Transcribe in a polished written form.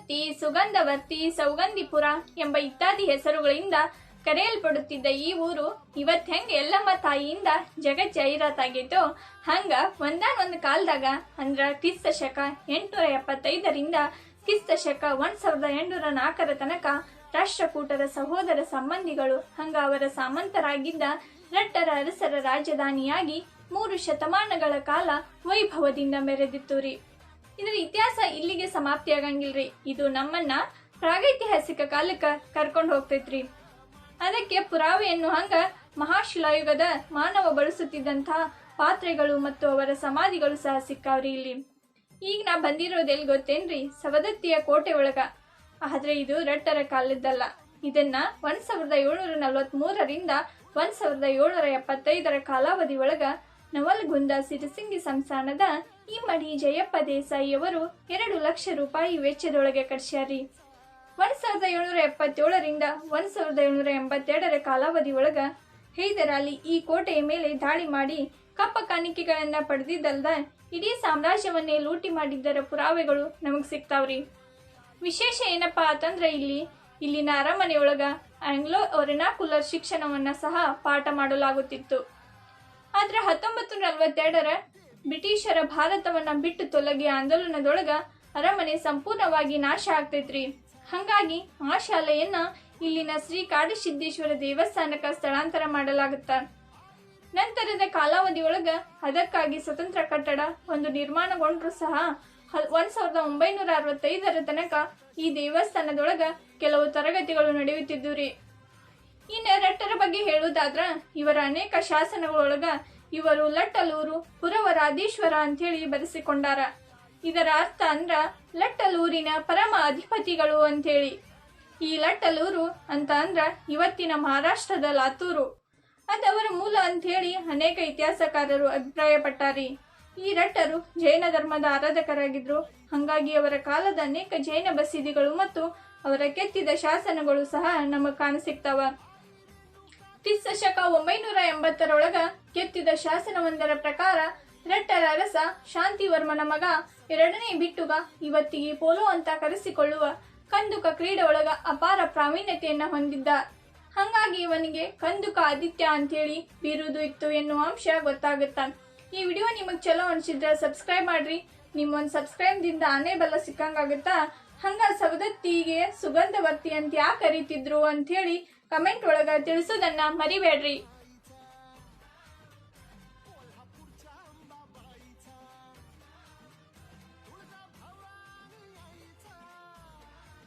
ಸವದತ್ತಿ, ಸುಗಂಧವರ್ತಿ, ಸೌಗಂಧಿಪುರ ಎಂಬ ಇತ್ಯಾದಿ ಹೆಸರುಗಳಿಂದ ಕರೆಯಲ್ಪಡುತ್ತಿದ್ದ ಈ ಊರು ಇವತ್ ಹೆಂಗ ಎಲ್ಲಮ್ಮ ತಾಯಿಯಿಂದ ಜಗತ್ ಜಾಹೀರಾತಾಗೈತೋ ಹಂಗ ಒಂದಾನೊಂದು ಕಾಲದಾಗ ಅಂದ್ರ ಕ್ರಿಸ್ತ ಶಕ 875ರಿಂದ ಕ್ರಿಸ್ತ ಶಕ 1804 ತನಕ ರಾಷ್ಟ್ರಕೂಟರ ಸಹೋದರ ಸಂಬಂಧಿಗಳು ಹಂಗ ಅವರ ಸಾಮಂತರಾಗಿದ್ದ ರಟ್ಟರ ಅರಸರ ರಾಜಧಾನಿಯಾಗಿ 3 ಶತಮಾನಗಳ ಕಾಲ ವೈಭವದಿಂದ ಮೆರೆದಿತ್ತು ರೀ. ಇದರ ಇತಿಹಾಸ ಇಲ್ಲಿಗೆ ಸಮಾಪ್ತಿಯಾಗಂಗಿಲ್ರಿ. ಇದು ನಮ್ಮನ್ನ ಪ್ರಾಗೈತಿಹಾಸಿಕ ಕಾಲಕ್ಕ ಕರ್ಕೊಂಡು ಹೋಗ್ತೈತ್ರಿ. ಅದಕ್ಕೆ ಪುರಾವೆಯನ್ನು ಹಂಗ ಮಹಾಶಿಲಾಯುಗದ ಮಾನವ ಬಳಸುತ್ತಿದ್ದಂತಹ ಪಾತ್ರೆಗಳು ಮತ್ತು ಅವರ ಸಮಾಧಿಗಳು ಸಹ ಸಿಕ್ಕಾವ್ರಿ ಇಲ್ಲಿ. ಈಗ ನಾ ಬಂದಿರೋದೆಲ್ಲಿ ಗೊತ್ತೇನ್ರಿ? ಸವದತ್ತಿಯ ಕೋಟೆ ಒಳಗ. ಆದ್ರೆ ಇದು ರಟ್ಟರ ಕಾಲದ್ದಲ್ಲ. ಇದನ್ನ 1743ರಿಂದ 1775 ಕಾಲಾವಧಿ ಒಳಗ ನವಲ್ಗುಂದ ಸಿರಸಿಂಗಿ ಸಂಸ್ಥಾನದ ಇಮ್ಮಡಿ ಜಯಪ್ಪ ದೇಸಾಯಿ ಅವರು 2 ಲಕ್ಷ ರೂಪಾಯಿ ವೆಚ್ಚದೊಳಗೆ ಕಟ್ಸ್ಯಾರಿ. 1777ರಿಂದ 1782 ಕಾಲಾವಧಿ ಒಳಗ ಹೈದರಾಲಿ ಈ ಕೋಟೆಯ ಮೇಲೆ ದಾಳಿ ಮಾಡಿ ಕಪ್ಪ ಕಾಣಿಕೆಗಳನ್ನ ಪಡೆದಿದ್ದಲ್ದ ಇಡೀ ಸಾಮ್ರಾಜ್ಯವನ್ನೇ ಲೂಟಿ ಮಾಡಿದ್ದರ ಪುರಾವೆಗಳು ನಮಗ್ ಸಿಗ್ತಾವ್ರಿ. ವಿಶೇಷ ಏನಪ್ಪಾ ಅಂತಂದ್ರ ಇಲ್ಲಿನ ಅರಮನೆಯೊಳಗ ಆಂಗ್ಲೋ ವರ್ನಾಕುಲರ್ ಶಿಕ್ಷಣವನ್ನ ಸಹ ಪಾಠ ಮಾಡಲಾಗುತ್ತಿತ್ತು. ಆದ್ರೆ 1942ರ ಬ್ರಿಟಿಷರ ಭಾರತವನ್ನ ಬಿಟ್ಟು ತೊಲಗಿ ಆಂದೋಲನದೊಳಗ ಅರಮನೆ ಸಂಪೂರ್ಣವಾಗಿ ನಾಶ ಆಗ್ತೈತ್ರಿ. ಹಂಗಾಗಿ ಆ ಶಾಲೆಯನ್ನ ಇಲ್ಲಿನ ಶ್ರೀ ಕಾಡಸಿದ್ದೇಶ್ವರ ದೇವಸ್ಥಾನಕ್ಕ ಸ್ಥಳಾಂತರ ಮಾಡಲಾಗುತ್ತ. ನಂತರದ ಕಾಲಾವಧಿಯೊಳಗ ಅದಕ್ಕಾಗಿ ಸ್ವತಂತ್ರ ಕಟ್ಟಡ ಒಂದು ನಿರ್ಮಾಣಗೊಂಡ್ರು ಸಹ 1965ರ ತನಕ ಈ ದೇವಸ್ಥಾನದೊಳಗ ಕೆಲವು ತರಗತಿಗಳು ನಡೆಯುತ್ತಿದ್ದುರಿ. ಇನ್ನು ರಟ್ಟರ ಬಗ್ಗೆ ಹೇಳುವುದಾದ್ರ ಇವರ ಅನೇಕ ಶಾಸನಗಳೊಳಗ ಇವರು ಲಟ್ಟಲೂರು ಪುರವರಾಧೀಶ್ವರ ಅಂತೇಳಿ ಬರೆಸಿಕೊಂಡಾರ. ಇದರ ಅರ್ಥ ಅಂದ್ರ ಲಟ್ಟಲೂರಿನ ಪರಮ ಅಧಿಪತಿಗಳು ಅಂತೇಳಿ. ಈ ಲಟ್ಟಲೂರು ಅಂತ ಅಂದ್ರ ಇವತ್ತಿನ ಮಹಾರಾಷ್ಟ್ರದ ಲಾತೂರು ಅದವರ ಮೂಲ ಅಂತೇಳಿ ಅನೇಕ ಇತಿಹಾಸಕಾರರು ಅಭಿಪ್ರಾಯಪಟ್ಟಾರಿ. ಈ ರಟ್ಟರು ಜೈನ ಧರ್ಮದ ಆರಾಧಕರಾಗಿದ್ರು. ಹಂಗಾಗಿ ಅವರ ಕಾಲದ ಅನೇಕ ಜೈನ ಬಸದಿಗಳು ಮತ್ತು ಅವರ ಕೆತ್ತಿದ ಶಾಸನಗಳು ಸಹ ನಮಗ್ ಕಾಣಸಿಗ್ತಾವ. ಕ್ರಿಸ್ತ ಶಕ 980ರೊಳಗ ಕೆತ್ತಿದ ಶಾಸನವೊಂದರ ಪ್ರಕಾರ ರಟ್ಟರ ಅರಸ ಶಾಂತಿವರ್ಮನ ಮಗ 2ನೇ ಬಿಟ್ಟುಗ ಇವತ್ತಿಗೆ ಪೋಲೋ ಅಂತ ಕರೆಸಿಕೊಳ್ಳುವ ಕಂದುಕ ಕ್ರೀಡೆ ಒಳಗ ಅಪಾರ ಪ್ರಾವೀಣ್ಯತೆಯನ್ನ ಹೊಂದಿದ್ದ. ಹಂಗಾಗಿ ಇವನಿಗೆ ಕಂದುಕ ಆದಿತ್ಯ ಅಂತೇಳಿ ಬಿರುದು ಇತ್ತು ಎನ್ನುವ ಅಂಶ ಗೊತ್ತಾಗುತ್ತ. ಈ ವಿಡಿಯೋ ನಿಮಗ್ ಚಲೋ ಅನ್ಸಿದ್ರ ಸಬ್ಸ್ಕ್ರೈಬ್ ಮಾಡ್ರಿ. ನಿಮ್ಮೊಂದ್ ಸಬ್ಸ್ಕ್ರೈಬ್ ದಿಂದ ಆನೆ ಬಲ್ಲ ಸಿಕ್ಕಂಗಾಗುತ್ತಾ. ಹಂಗ ಸವದತ್ತಿಗೆ ಸುಗಂಧವರ್ತಿ ಅಂತ ಯಾಕೆ ಕರೀತಿದ್ರು ಅಂತ ಹೇಳಿ ಕಮೆಂಟ್ ಒಳಗ ತಿಳಿಸೋದನ್ನ ಮರಿಬೇಡ್ರಿ.